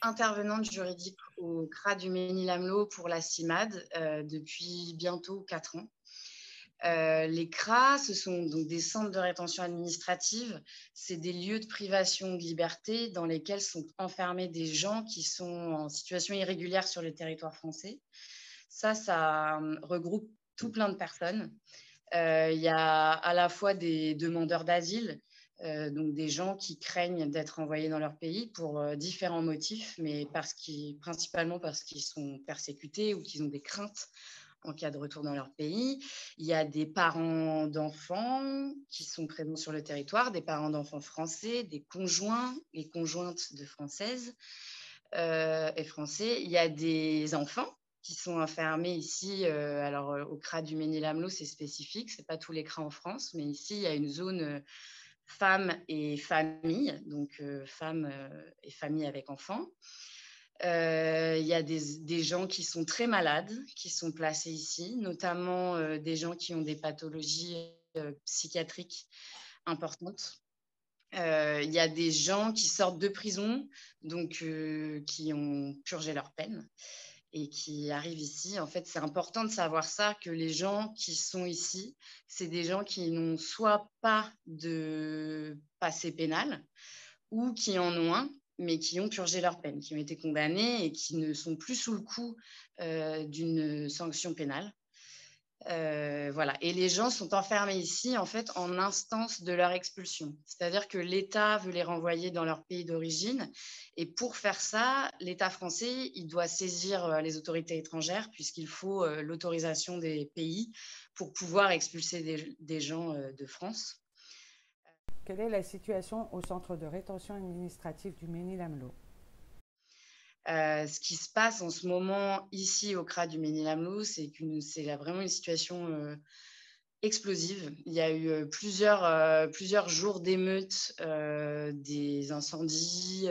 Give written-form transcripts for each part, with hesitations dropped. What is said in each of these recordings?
intervenante juridique au CRA du Mesnil-Amelot pour la CIMAD depuis bientôt 4 ans. Les CRA, ce sont donc des centres de rétention administrative. C'est des lieux de privation de liberté dans lesquels sont enfermés des gens qui sont en situation irrégulière sur le territoire français. Ça regroupe tout plein de personnes. Il y a à la fois des demandeurs d'asile, donc des gens qui craignent d'être envoyés dans leur pays pour différents motifs, mais principalement parce qu'ils sont persécutés ou qu'ils ont des craintes en cas de retour dans leur pays. Il y a des parents d'enfants qui sont présents sur le territoire, des parents d'enfants français, des conjoints et conjointes de Françaises et Français. Il y a des enfants qui sont enfermés ici. Au CRA du Mesnil-Amelot, c'est spécifique, ce n'est pas tous les CRA en France, mais ici, il y a une zone femmes et famille, donc femmes et familles avec enfants. Il y a des gens qui sont très malades, qui sont placés ici, notamment des gens qui ont des pathologies psychiatriques importantes. Il y a des gens qui sortent de prison, donc qui ont purgé leur peine et qui arrivent ici. En fait, c'est important de savoir ça, que les gens qui sont ici, c'est des gens qui n'ont soit pas de passé pénal ou qui en ont un, mais qui ont purgé leur peine, qui ont été condamnés et qui ne sont plus sous le coup d'une sanction pénale. Voilà. Et les gens sont enfermés ici, en fait, en instance de leur expulsion. C'est-à-dire que l'État veut les renvoyer dans leur pays d'origine. Et pour faire ça, l'État français, il doit saisir les autorités étrangères, puisqu'il faut l'autorisation des pays pour pouvoir expulser des gens de France. Quelle est la situation au centre de rétention administrative du Mesnil-Amelot? Ce qui se passe en ce moment ici au CRA du Mesnil-Amelot, c'est vraiment une situation explosive. Il y a eu plusieurs jours d'émeutes, des incendies,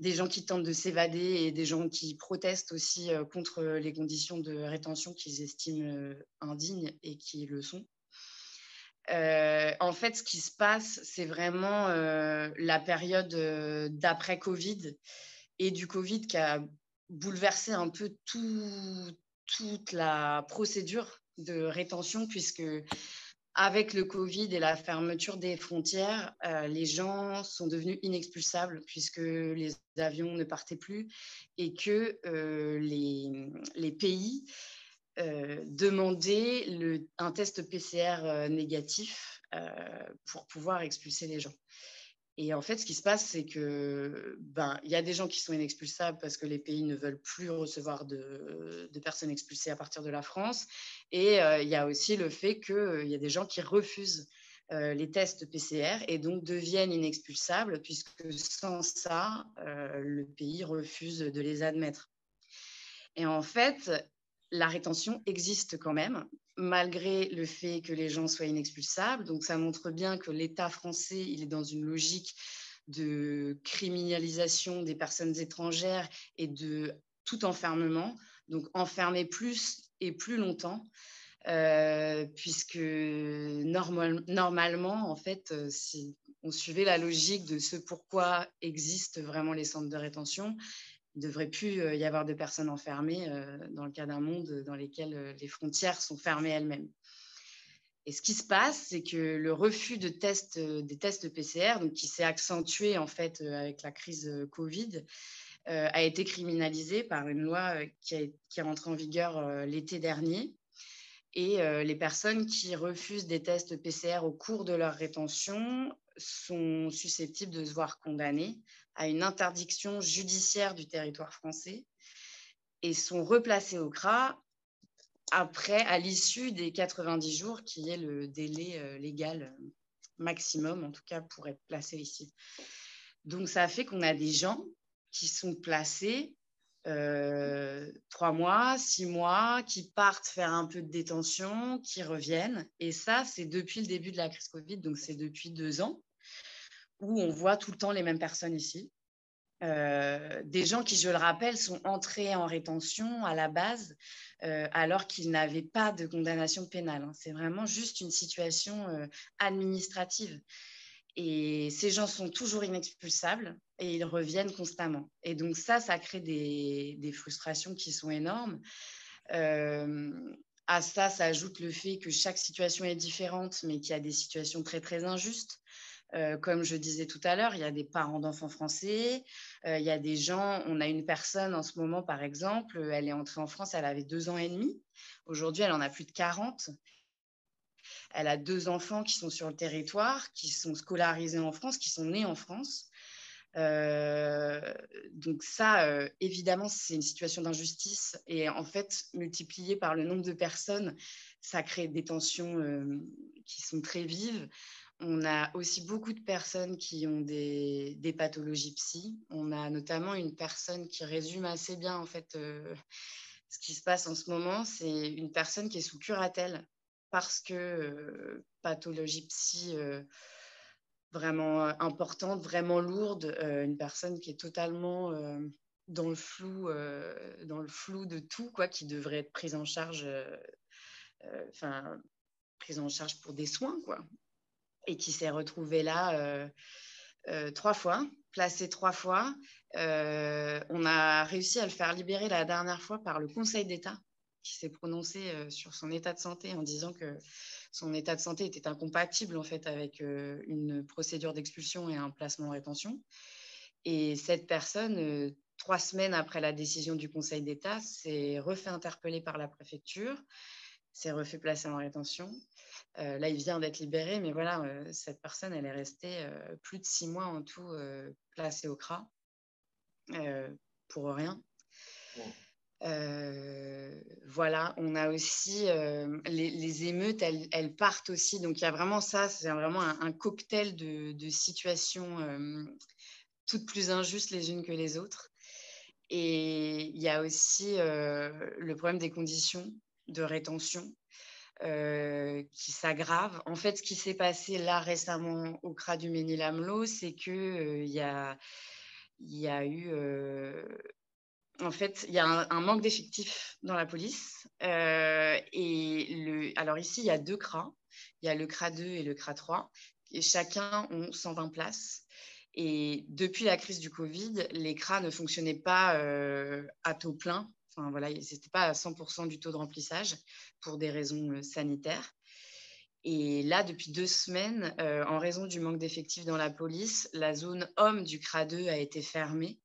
des gens qui tentent de s'évader et des gens qui protestent aussi contre les conditions de rétention qu'ils estiment indignes et qui le sont. En fait, ce qui se passe, c'est vraiment la période d'après-Covid et du Covid qui a bouleversé un peu toute la procédure de rétention, puisque avec le Covid et la fermeture des frontières, les gens sont devenus inexpulsables puisque les avions ne partaient plus et que les pays demander un test PCR négatif pour pouvoir expulser les gens. Et en fait, ce qui se passe, c'est que y a des gens qui sont inexpulsables parce que les pays ne veulent plus recevoir de personnes expulsées à partir de la France. Et il y a aussi le fait qu'il y a des gens qui refusent les tests PCR et donc deviennent inexpulsables, puisque sans ça, le pays refuse de les admettre. Et en fait, la rétention existe quand même, malgré le fait que les gens soient inexpulsables. Donc, ça montre bien que l'État français, il est dans une logique de criminalisation des personnes étrangères et de tout enfermement. Donc, enfermer plus et plus longtemps, puisque normalement, en fait, si on suivait la logique de ce pourquoi existent vraiment les centres de rétention, il ne devrait plus y avoir de personnes enfermées dans le cas d'un monde dans lequel les frontières sont fermées elles-mêmes. Et ce qui se passe, c'est que le refus des tests PCR, donc qui s'est accentué en fait avec la crise Covid, a été criminalisé par une loi qui est rentrée en vigueur l'été dernier. Et les personnes qui refusent des tests PCR au cours de leur rétention sont susceptibles de se voir condamnées à une interdiction judiciaire du territoire français et sont replacées au CRA à l'issue des 90 jours, qui est le délai légal maximum, en tout cas, pour être placé ici. Donc, ça fait qu'on a des gens qui sont placés 3 mois, 6 mois, qui partent faire un peu de détention, qui reviennent. Et ça, c'est depuis le début de la crise Covid, donc c'est depuis 2 ans, où on voit tout le temps les mêmes personnes ici. Des gens qui, je le rappelle, sont entrés en rétention à la base alors qu'ils n'avaient pas de condamnation pénale. C'est vraiment juste une situation administrative. Et ces gens sont toujours inexpulsables et ils reviennent constamment. Et donc ça crée des frustrations qui sont énormes. À ça s'ajoute le fait que chaque situation est différente, mais qu'il y a des situations très, très injustes. Comme je disais tout à l'heure, il y a des parents d'enfants français, il y a des gens, on a une personne en ce moment, par exemple, elle est entrée en France, elle avait 2 ans et demi. Aujourd'hui, elle en a plus de 40. Elle a 2 enfants qui sont sur le territoire, qui sont scolarisés en France, qui sont nés en France. Euh, donc ça, évidemment, c'est une situation d'injustice. Et en fait, multiplié par le nombre de personnes, ça crée des tensions qui sont très vives. On a aussi beaucoup de personnes qui ont des pathologies psy. On a notamment une personne qui résume assez bien en fait ce qui se passe en ce moment. C'est une personne qui est sous curatelle parce que pathologie psy vraiment importante, vraiment lourde, une personne qui est totalement dans le flou de tout, quoi, qui devrait être prise en charge, prise en charge pour des soins, quoi, et qui s'est retrouvée là 3 fois, placée 3 fois. On a réussi à le faire libérer la dernière fois par le Conseil d'État, qui s'est prononcé sur son état de santé en disant que son état de santé était incompatible en fait avec une procédure d'expulsion et un placement en rétention. Et cette personne, 3 semaines après la décision du Conseil d'État, s'est refait interpeller par la préfecture, s'est refait placer en rétention. Là, il vient d'être libéré, mais voilà, cette personne, elle est restée plus de 6 mois en tout placée au CRA pour rien. Voilà, on a aussi les émeutes, elles partent aussi. Donc, il y a vraiment ça, c'est vraiment un cocktail de situations toutes plus injustes les unes que les autres. Et il y a aussi le problème des conditions de rétention qui s'aggravent. En fait, ce qui s'est passé là récemment au CRA du Mesnil-Amelot, c'est qu'il y a eu en fait, il y a un manque d'effectifs dans la police. Alors ici, il y a 2 CRA. Il y a le CRA 2 et le CRA 3. Et chacun ont 120 places. Et depuis la crise du Covid, les CRA ne fonctionnaient pas à taux plein. Enfin, voilà, ils n'étaient pas à 100% du taux de remplissage pour des raisons sanitaires. Et là, depuis 2 semaines, en raison du manque d'effectifs dans la police, la zone homme du CRA 2 a été fermée.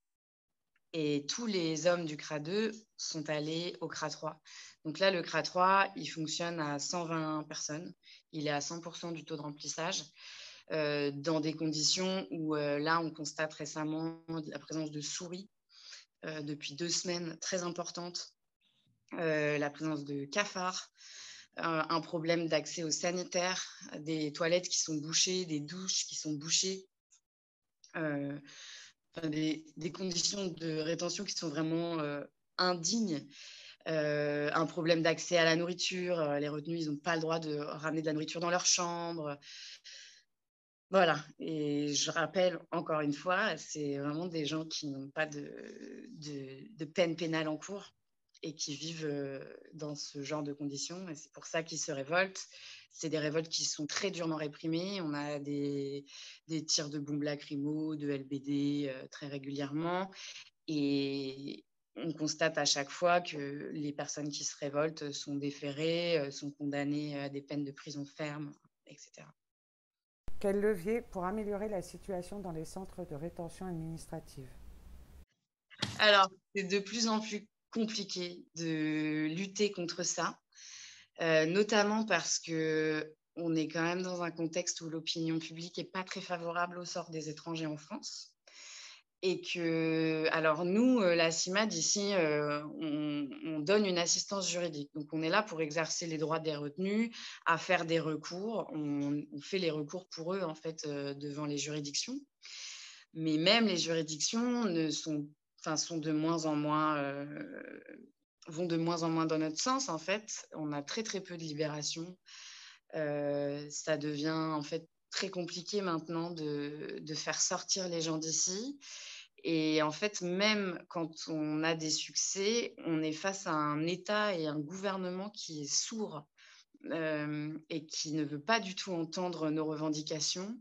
Et tous les hommes du CRA 2 sont allés au CRA 3. Donc là, le CRA 3, il fonctionne à 120 personnes. Il est à 100% du taux de remplissage, dans des conditions où là, on constate récemment la présence de souris depuis 2 semaines très importante, la présence de cafards, un problème d'accès aux sanitaires, des toilettes qui sont bouchées, des douches qui sont bouchées. Des conditions de rétention qui sont vraiment indignes. Un problème d'accès à la nourriture. Les retenus, ils n'ont pas le droit de ramener de la nourriture dans leur chambre. Voilà. Et je rappelle encore une fois, c'est vraiment des gens qui n'ont pas de peine pénale en cours et qui vivent dans ce genre de conditions. Et c'est pour ça qu'ils se révoltent. C'est des révoltes qui sont très durement réprimées. On a des tirs de bombes lacrymo, de LBD très régulièrement. Et on constate à chaque fois que les personnes qui se révoltent sont déférées, sont condamnées à des peines de prison ferme, etc. Quel levier pour améliorer la situation dans les centres de rétention administrative? Alors, c'est de plus en plus compliqué de lutter contre ça, notamment parce que on est quand même dans un contexte où l'opinion publique n'est pas très favorable au sort des étrangers en France. Et que, alors nous, la CIMAD, ici, on donne une assistance juridique. Donc, on est là pour exercer les droits des retenus, à faire des recours. On fait les recours pour eux, en fait, devant les juridictions. Mais même les juridictions sont de moins en moins, vont de moins en moins dans notre sens, en fait. On a très, très peu de libération. Ça devient, en fait, très compliqué maintenant de faire sortir les gens d'ici. Et en fait, même quand on a des succès, on est face à un État et un gouvernement qui est sourd et qui ne veut pas du tout entendre nos revendications.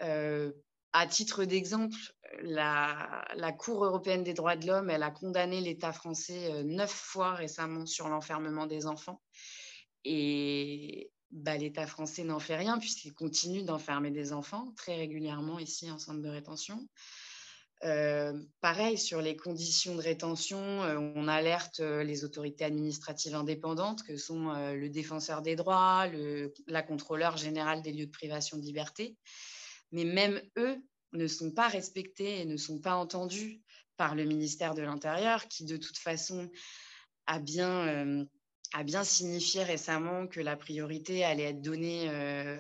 Euh, à titre d'exemple, la Cour européenne des droits de l'homme, elle a condamné l'État français 9 fois récemment sur l'enfermement des enfants. Et l'État français n'en fait rien puisqu'il continue d'enfermer des enfants très régulièrement ici en centre de rétention. Pareil, sur les conditions de rétention, on alerte les autorités administratives indépendantes que sont le défenseur des droits, la contrôleure générale des lieux de privation de liberté. Mais même eux ne sont pas respectés et ne sont pas entendus par le ministère de l'Intérieur qui, de toute façon, a bien signifié récemment que la priorité allait être donnée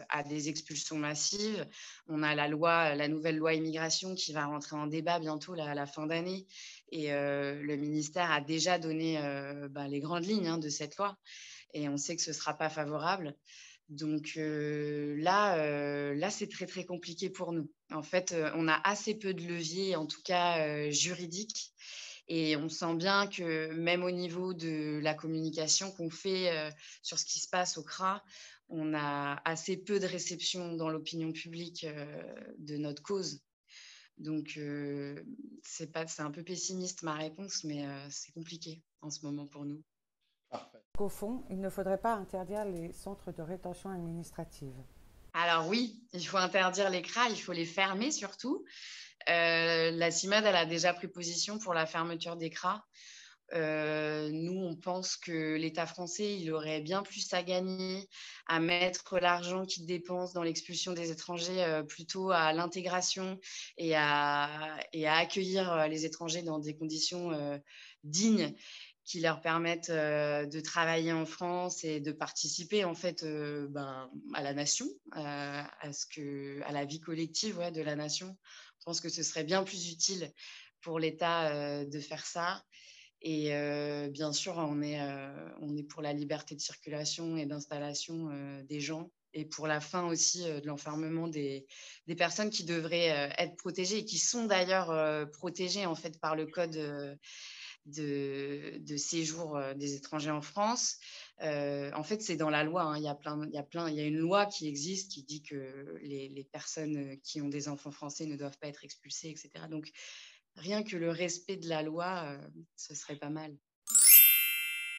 à des expulsions massives. On a la nouvelle loi immigration qui va rentrer en débat bientôt à la fin d'année. Et le ministère a déjà donné les grandes lignes de cette loi. Et on sait que ce ne sera pas favorable. Donc là, c'est très, très compliqué pour nous. En fait, on a assez peu de leviers, en tout cas juridiques. Et on sent bien que même au niveau de la communication qu'on fait sur ce qui se passe au CRA, on a assez peu de réception dans l'opinion publique de notre cause. Donc, c'est un peu pessimiste ma réponse, mais c'est compliqué en ce moment pour nous. Parfait. Au fond, il ne faudrait pas interdire les centres de rétention administrative. Alors oui, il faut interdire les CRA, il faut les fermer surtout. La CIMAD, elle a déjà pris position pour la fermeture des CRA. Nous, on pense que l'État français, il aurait bien plus à gagner à mettre l'argent qu'il dépense dans l'expulsion des étrangers plutôt à l'intégration et à accueillir les étrangers dans des conditions dignes qui leur permettent de travailler en France et de participer en fait à la nation, à la vie collective de la nation. Je pense que ce serait bien plus utile pour l'État de faire ça. Et bien sûr, on est pour la liberté de circulation et d'installation des gens et pour la fin aussi de l'enfermement des personnes qui devraient être protégées et qui sont d'ailleurs protégées en fait par le code de séjour des étrangers en France. En fait, c'est dans la loi. Hein. Il y a une loi qui existe qui dit que les personnes qui ont des enfants français ne doivent pas être expulsées, etc. Donc, rien que le respect de la loi, ce serait pas mal.